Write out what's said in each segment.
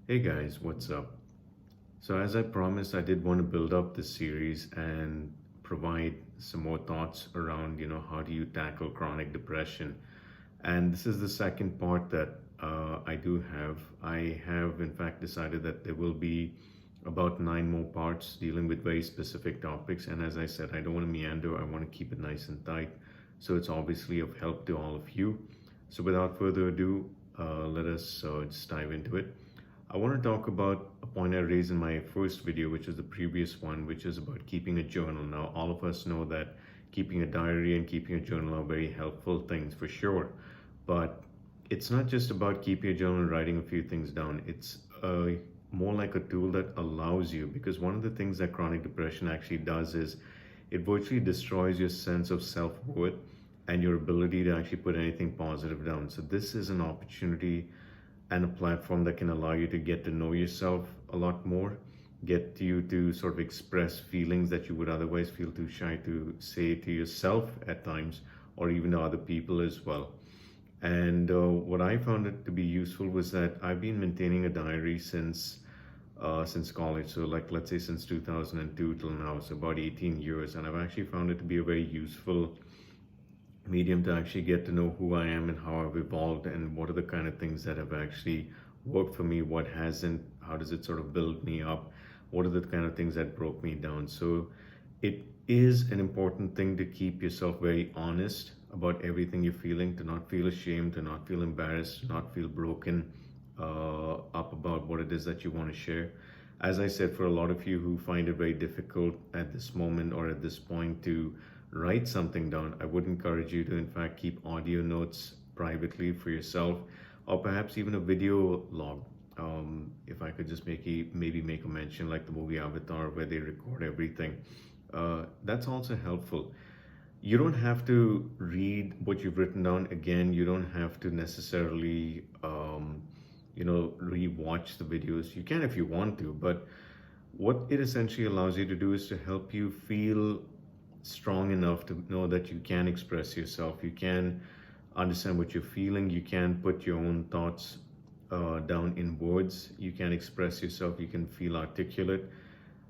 Hey guys, what's up? So, as I promised, I did want to build up this series and provide some more thoughts around, how do you tackle chronic depression? And this is the second part that I do have. I have, in fact, decided that there will be about nine more parts dealing with very specific topics. And as I said, I don't want to meander, I want to keep it nice and tight. So, it's obviously of help to all of you. So, without further ado, let us just dive into it. I want to talk about a point I raised in my first video, which is the previous one, which is about keeping a journal. Now, all of us know that keeping a diary and keeping a journal are very helpful things for sure. But it's not just about keeping a journal and writing a few things down. It's more like a tool that allows you, because one of the things that chronic depression actually does is it virtually destroys your sense of self-worth and your ability to actually put anything positive down. So this is an opportunity and a platform that can allow you to get to know yourself a lot more, get you to sort of express feelings that you would otherwise feel too shy to say to yourself at times, or even to other people as well. And what I found it to be useful was that I've been maintaining a diary since college. So, like, let's say since 2002 till now, so about 18 years. And I've actually found it to be a very useful medium to actually get to know who I am and how I've evolved and what are the kind of things that have actually worked for me, what hasn't, how does it sort of build me up, what are the kind of things that broke me down. So it is an important thing to keep yourself very honest about everything you're feeling, to not feel ashamed, to not feel embarrassed, to not feel broken up about what it is that you want to share. As I said, for a lot of you who find it very difficult at this moment or at this point to write something down, I would encourage you to, in fact, keep audio notes privately for yourself, or perhaps even a video log. If I could just maybe make a mention like the movie Avatar, where they record everything. That's also helpful. You don't have to read what you've written down again. You don't have to necessarily, re-watch the videos. You can if you want to, but what it essentially allows you to do is to help you feel strong enough to know that you can express yourself, you can understand what you're feeling, you can put your own thoughts down in words, you can express yourself, you can feel articulate.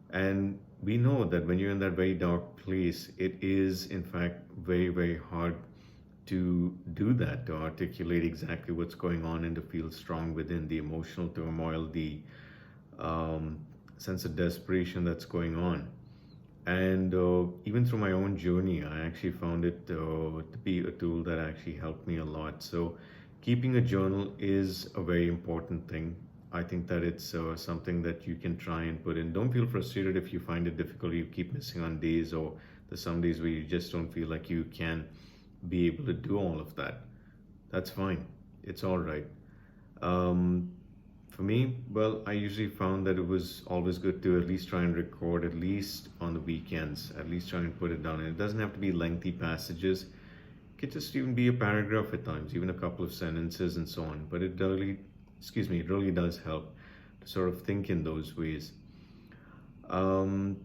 And we know that when you're in that very dark place, it is in fact very, very hard to do that, to articulate exactly what's going on and to feel strong within the emotional turmoil, the um, sense of desperation that's going on. And even through my own journey, I actually found it to be a tool that actually helped me a lot. So, keeping a journal is a very important thing. I think that it's something that you can try and put in. Don't feel frustrated if you find it difficult, you keep missing on days, or there's some days where you just don't feel like you can be able to do all of that. That's fine. It's all right. Um, for me, well, I usually found that it was always good to at least try and record, at least on the weekends, at least try and put it down. And it doesn't have to be lengthy passages. It could just even be a paragraph at times, even a couple of sentences and so on. But it really does help to sort of think in those ways. Um,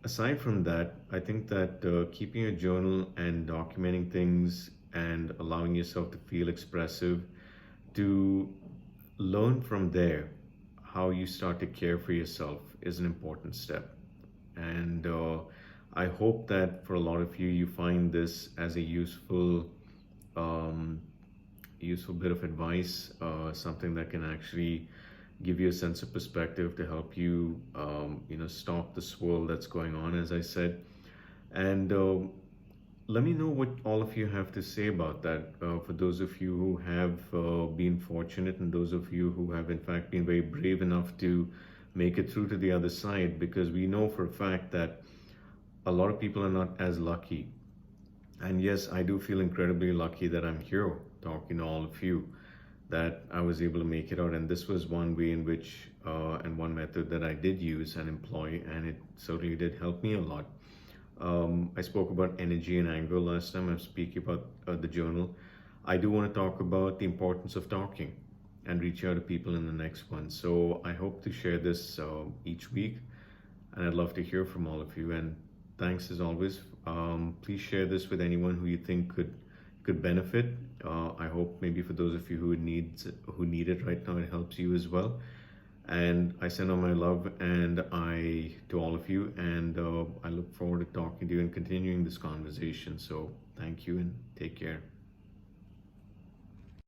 Aside from that, I think that keeping a journal and documenting things and allowing yourself to feel expressive, to learn from there how you start to care for yourself is an important step. And I hope that for a lot of you, you find this as a um, useful bit of advice, something that can actually give you a sense of perspective to help you, stop the swirl that's going on, as I said. And let me know what all of you have to say about that. For those of you who have been fortunate, and those of you who have, in fact, been very brave enough to make it through to the other side, because we know for a fact that a lot of people are not as lucky. And yes, I do feel incredibly lucky that I'm here talking to all of you, that I was able to make it out. And this was one way in which, and one method that I did use and employ, and it certainly did help me a lot. I spoke about energy and anger last time. I'm speaking about the journal. I do want to talk about the importance of talking and reach out to people in the next one. So I hope to share this each week, and I'd love to hear from all of you. And thanks as always. Please share this with anyone who you think could benefit. I hope maybe for those of you who need it right now, it helps you as well. And I send all my love and I to all of you, and I look forward to talking to you and continuing this conversation. So thank you and take care.